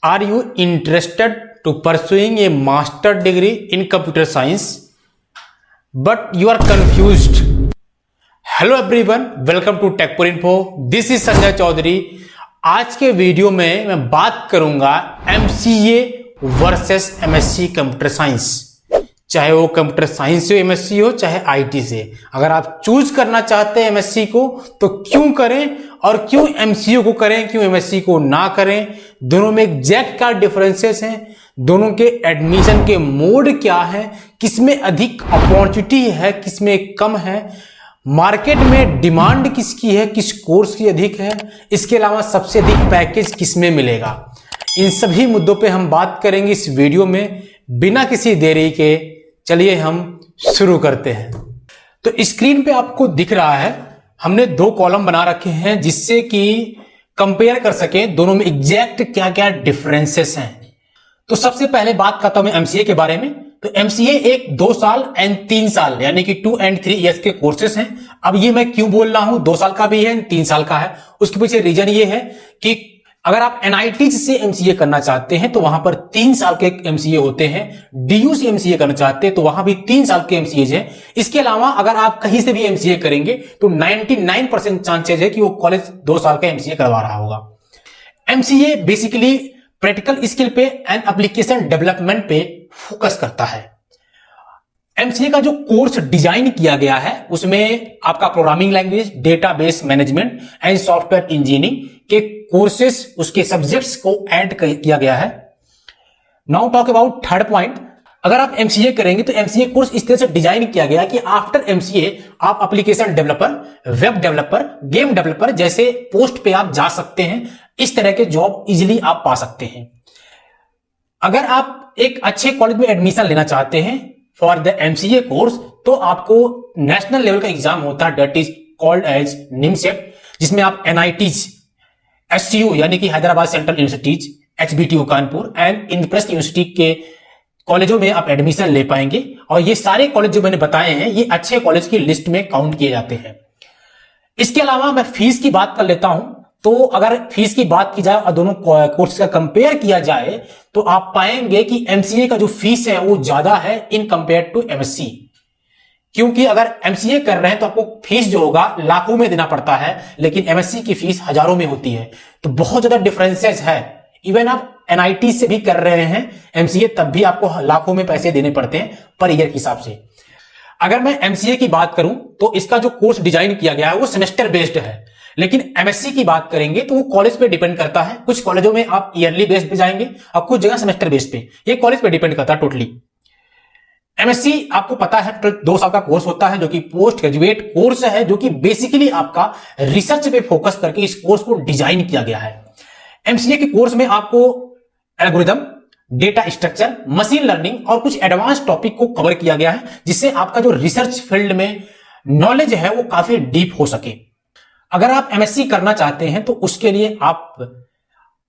Are you interested to pursuing a master degree in computer science, but you are confused? Hello everyone, welcome to Tech4Info. This is Sanjay Chaudhary. आज के video में मैं बात करूंगा MCA versus MSc computer science. चाहे वो computer science से MSc हो, चाहे IT से. अगर आप चूज करना चाहते हैं MSc को तो क्यों करें और क्यों MCA को करें, क्यों MSc को ना करें. दोनों में एग्जैक्ट क्या डिफरेंसेस हैं, दोनों के एडमिशन के मोड क्या है, किसमें अधिक अपॉर्चुनिटी है, किसमें कम है, मार्केट में डिमांड किसकी है, किस कोर्स की अधिक है, इसके अलावा सबसे अधिक पैकेज किसमें मिलेगा. इन सभी मुद्दों पे हम बात करेंगे इस वीडियो में. बिना किसी देरी के चलिए हम शुरू करते हैं. तो स्क्रीन पे आपको दिख रहा है, हमने दो कॉलम बना रखे हैं जिससे कि कंपेयर कर सके दोनों में एग्जैक्ट क्या क्या डिफरेंसेस हैं. तो सबसे पहले बात करता हूं मैं MCA के बारे में. तो MCA एक 2 साल एंड 3 साल यानी कि 2 and 3 years के कोर्सेस हैं. अब ये मैं क्यों बोल रहा हूं, 2 साल का भी है, 3 साल का है. उसके पीछे रीजन ये है कि अगर आप NIT से MCA करना चाहते हैं तो वहां पर 3 साल के MCA होते हैं. DU से MCA करना चाहते हैं तो वहां भी 3 साल के MCA हैं. इसके अलावा अगर आप कहीं से भी MCA करेंगे तो 99% चांसेज है कि वो कॉलेज 2 साल का MCA करवा रहा होगा. MCA बेसिकली प्रैक्टिकल स्किल पे एंड एप्लीकेशन डेवलपमेंट पे फोकस करता है. MCA का जो कोर्स डिजाइन किया गया है उसमें आपका programming language, database management and software engineering के कोर्सेस, उसके सब्जेक्ट्स को ऐड किया गया है. Now talk about third point. अगर आप MCA करेंगे तो MCA कोर्स इस तरह से डिजाइन किया गया कि आफ्टर MCA आप application developer, web developer, game developer जैसे पोस्ट पे आप जा सकते हैं. इस तरह के जॉब इजीली आप पा सकते हैं. अगर आप एक अच्छे कॉलेज में एडमिशन लेना चाहते हैं फॉर द MCA कोर्स तो आपको नेशनल लेवल का एग्जाम होता है, that is called as NIMCET, जिसमें आप NITs, SCU यानी कि Hyderabad central universities, HBTU Kanpur and Indraprastha university के कॉलेजों में आप एडमिशन ले पाएंगे. और ये सारे कॉलेज जो मैंने बताए हैं ये अच्छे कॉलेज की लिस्ट में काउंट किए जाते हैं. इसके अलावा मैं फीस की बात कर लेता हूं. तो अगर फीस की बात की जाए और दोनों कोर्स का कंपेयर किया जाए तो आप पाएंगे कि MCA का जो फीस है वो ज्यादा है इन कंपेयर टू MSc. क्योंकि अगर MCA कर रहे हैं तो आपको फीस जो होगा लाखों में देना पड़ता है, लेकिन MSc की फीस हजारों में होती है. तो बहुत ज्यादा डिफरेंसेस है. इवन आप NIT से भी कर रहे हैं MCA तब भी आपको लाखों में पैसे देने पड़ते हैं पर ईयर के हिसाब से. अगर मैं MCA की बात करूं तो इसका जो कोर्स डिजाइन किया गया है वो सेमेस्टर बेस्ड है, लेकिन MSc की बात करेंगे तो वो कॉलेज पे डिपेंड करता है. कुछ कॉलेजों में आप ईयरली बेस्ड पे जाएंगे और कुछ जगह सेमेस्टर बेस्ड पे. ये कॉलेज पे डिपेंड करता है टोटली. MSc आपको पता है 2 साल का कोर्स होता है जो कि पोस्ट ग्रेजुएट कोर्स है, जो कि बेसिकली आपका रिसर्च पे फोकस करके इस कोर्स को डिजाइन किया गया है. MCA के कोर्स में आपको algorithm, data structure, machine learning और कुछ एडवांस टॉपिक को कवर किया गया है, जिससे आपका जो रिसर्च फील्ड में नॉलेज है वो काफी डीप हो सके. अगर आप MSc करना चाहते हैं तो उसके लिए आप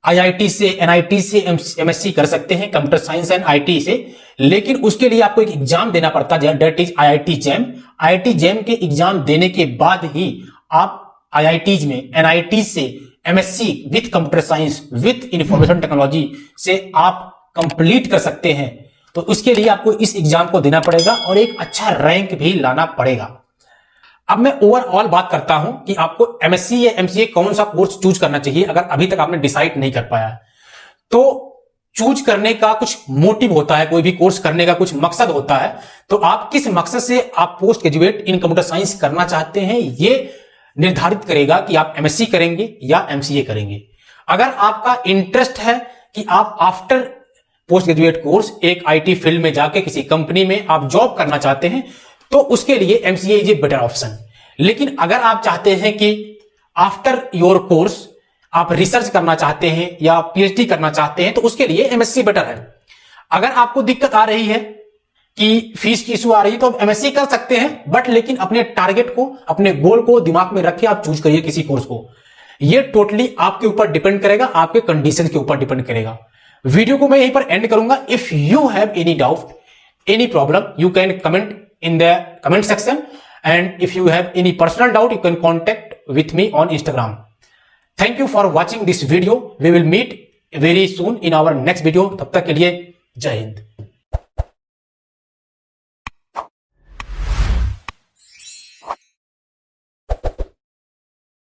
IIT से, NIT से MSc कर सकते हैं, कंप्यूटर साइंस एंड IT से. लेकिन उसके लिए आपको एक एग्जाम देना पड़ता है, that is IIT JAM. IIT JAM के एग्जाम देने के बाद ही आप IITs में NIT से MSc with computer science with information technology से आप कंप्लीट कर सकते हैं. तो उसके लिए आपको इस एग्जाम को देना पड़ेगा और एक अच्छा रैंक भी लाना पड़ेगा. अब मैं ओवरऑल बात करता हूं कि आपको MSc या MCA कौन सा कोर्स चूज करना चाहिए अगर अभी तक आपने डिसाइड नहीं कर पाया है. तो चूज करने का कुछ मोटिव होता है, कोई भी कोर्स करने का कुछ मकसद होता है. तो आप किस मकसद से आप post graduate in computer science करना चाहते हैं ये निर्धारित करेगा कि आप MSc करेंगे या MCA करेंगे. अगर आपका इंटरेस्ट है कि आप आफ्टर पोस्ट ग्रेजुएट कोर्स एक IT फील्ड में जाके किसी कंपनी में आप जॉब करना चाहते हैं तो उसके लिए MCA is a better option. लेकिन अगर आप चाहते हैं कि आफ्टर योर कोर्स आप रिसर्च करना चाहते हैं या PhD करना चाहते हैं तो उसके लिए MSc बेटर है. अगर आपको दिक्कत आ रही है कि फीस की इशू आ रही है तो आप MSc कर सकते हैं, बट लेकिन अपने टारगेट को, अपने गोल को दिमाग में रख के आप चूज करिए किसी कोर्स को. ये टोटली आपके ऊपर डिपेंड करेगा, आपके कंडीशन के ऊपर डिपेंड करेगा. वीडियो को मैं यहीं पर एंड करूंगा. If you have any doubt, any problem, you can comment in the comment section, and if you have any personal doubt you can contact with me on Instagram. Thank you for watching this video. We will meet very soon in our next video. तब तक के लिए जय हिंद।